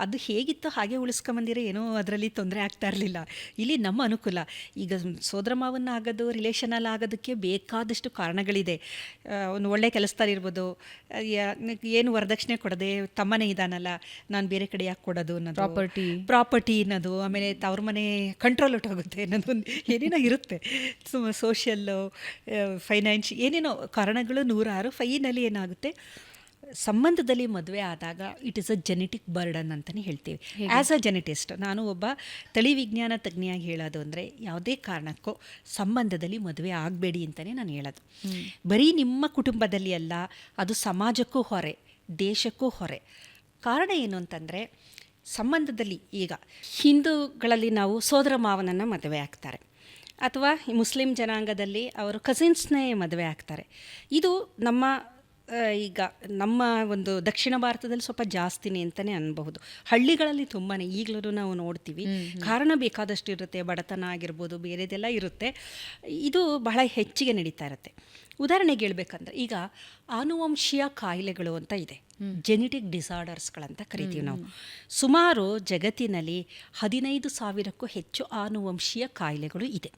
ಅದು ಹೇಗಿತ್ತು ಹಾಗೆ ಉಳಿಸ್ಕೊಂಬಂದಿರೋ ಏನೋ ಅದರಲ್ಲಿ ತೊಂದರೆ ಆಗ್ತಾ ಇರಲಿಲ್ಲ. ಇಲ್ಲಿ ನಮ್ಮ ಅನುಕೂಲ. ಈಗ ಸೋದರ ಮಾವನ್ನ ಆಗೋದು, ರಿಲೇಷನಲ್ಲಿ ಆಗೋದಕ್ಕೆ ಬೇಕಾದಷ್ಟು ಕಾರಣಗಳಿದೆ. ಒಂದು ಒಳ್ಳೆ ಕೆಲಸದಲ್ಲಿರ್ಬೋದು, ಏನು ವರದಕ್ಷಿಣೆ ಕೊಡದೆ ತಮ್ಮನೇ ಇದ್ದಾನಲ್ಲ, ನಾನು ಬೇರೆ ಕಡೆ ಯಾಕೆ ಕೊಡೋದು ಅನ್ನೋದು, ಪ್ರಾಪರ್ಟಿ ಅನ್ನೋದು, ಆಮೇಲೆ ತವ್ರ ಮನೆ ಕಂಟ್ರೋಲ್ ಹೊಟ್ಟೋಗುತ್ತೆ ಅನ್ನೋದು, ಒಂದು ಏನೇನೋ ಇರುತ್ತೆ. ಸೋಷಿಯಲ್ಲು, ಏನೇನೋ ಕಾರಣಗಳು ನೂರಾರು. ಫೈನಲಿ ಏನಾಗುತ್ತೆ, ಸಂಬಂಧದಲ್ಲಿ ಮದುವೆ ಆದಾಗ it is a genetic burden ಅಂತಲೇ ಹೇಳ್ತೀವಿ. ಆ್ಯಸ್ ಅ ಜೆನೆಟಿಸ್ಟ್ ನಾನು ಒಬ್ಬ ತಳಿ ವಿಜ್ಞಾನ ತಜ್ಞೆಯಾಗಿ ಹೇಳೋದು ಅಂದರೆ, ಯಾವುದೇ ಕಾರಣಕ್ಕೂ ಸಂಬಂಧದಲ್ಲಿ ಮದುವೆ ಆಗಬೇಡಿ ಅಂತಲೇ ನಾನು ಹೇಳೋದು. ಬರೀ ನಿಮ್ಮ ಕುಟುಂಬದಲ್ಲಿ ಅಲ್ಲ, ಅದು ಸಮಾಜಕ್ಕೂ ಹೊರೆ, ದೇಶಕ್ಕೂ ಹೊರೆ. ಕಾರಣ ಏನು ಅಂತಂದರೆ, ಸಂಬಂಧದಲ್ಲಿ ಈಗ ಹಿಂದೂಗಳಲ್ಲಿ ನಾವು ಸೋದರ ಮಾವನನ್ನು ಮದುವೆ ಆಗ್ತಾರೆ, ಅಥವಾ ಮುಸ್ಲಿಂ ಜನಾಂಗದಲ್ಲಿ ಅವರು ಕಸಿನ್ಸ್ನೇ ಮದುವೆ ಆಗ್ತಾರೆ. ಇದು ಈಗ ನಮ್ಮ ಒಂದು ದಕ್ಷಿಣ ಭಾರತದಲ್ಲಿ ಸ್ವಲ್ಪ ಜಾಸ್ತಿನೇ ಅಂತಲೇ ಅನ್ಬಹುದು. ಹಳ್ಳಿಗಳಲ್ಲಿ ತುಂಬಾ ಈಗಲೂ ನಾವು ನೋಡ್ತೀವಿ. ಕಾರಣ ಬೇಕಾದಷ್ಟು ಇರುತ್ತೆ, ಬಡತನ ಆಗಿರ್ಬೋದು, ಬೇರೆದೆಲ್ಲ ಇರುತ್ತೆ. ಇದು ಬಹಳ ಹೆಚ್ಚಿಗೆ ನಡೀತಾ ಇರುತ್ತೆ. ಉದಾಹರಣೆಗೆ ಹೇಳ್ಬೇಕಂದ್ರೆ, ಈಗ ಆನುವಂಶೀಯ ಕಾಯಿಲೆಗಳು ಅಂತ ಇದೆ, ಜೆನೆಟಿಕ್ ಡಿಸಾರ್ಡರ್ಸ್ಗಳಂತ ಕರಿತೀವಿ ನಾವು. ಸುಮಾರು ಜಗತ್ತಿನಲ್ಲಿ 15,000ಕ್ಕೂ ಹೆಚ್ಚು ಆನುವಂಶೀಯ ಕಾಯಿಲೆಗಳು ಇದೆ.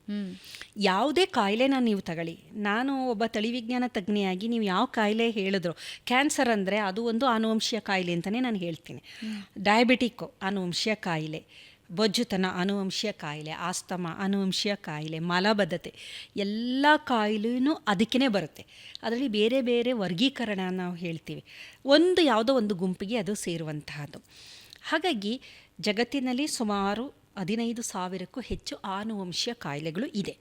ಯಾವುದೇ ಕಾಯಿಲೆನ ನೀವು ತಗೊಳ್ಳಿ, ನಾನು ಒಬ್ಬ ತಳಿವಿಜ್ಞಾನ ತಜ್ಞೆಯಾಗಿ ನೀವು ಯಾವ ಕಾಯಿಲೆ ಹೇಳಿದ್ರು, ಕ್ಯಾನ್ಸರ್ ಅಂದರೆ ಅದು ಒಂದು ಆನುವಂಶೀಯ ಕಾಯಿಲೆ ಅಂತಲೇ ನಾನು ಹೇಳ್ತೀನಿ. ಡಯಾಬಿಟಿಕ್ಕು ಆನುವಂಶೀಯ ಕಾಯಿಲೆ, ಬೊಜ್ಜುತನ ಆನುವಂಶೀಯ ಕಾಯಿಲೆ, ಆಸ್ತಮಾ ಆನುವಂಶೀಯ ಕಾಯಿಲೆ, ಮಲಬದ್ಧತೆ, ಎಲ್ಲ ಕಾಯಿಲೆಯೂ ಅದಕ್ಕೇ ಬರುತ್ತೆ. ಅದರಲ್ಲಿ ಬೇರೆ ಬೇರೆ ವರ್ಗೀಕರಣ ನಾವು ಹೇಳ್ತೀವಿ, ಯಾವುದೋ ಒಂದು ಗುಂಪಿಗೆ ಅದು ಸೇರುವಂತಹದ್ದು. ಹಾಗಾಗಿ ಜಗತ್ತಿನಲ್ಲಿ ಸುಮಾರು 15,000ಕ್ಕೂ ಹೆಚ್ಚು ಆನುವಂಶೀಯ ಕಾಯಿಲೆಗಳು ಇದೆ.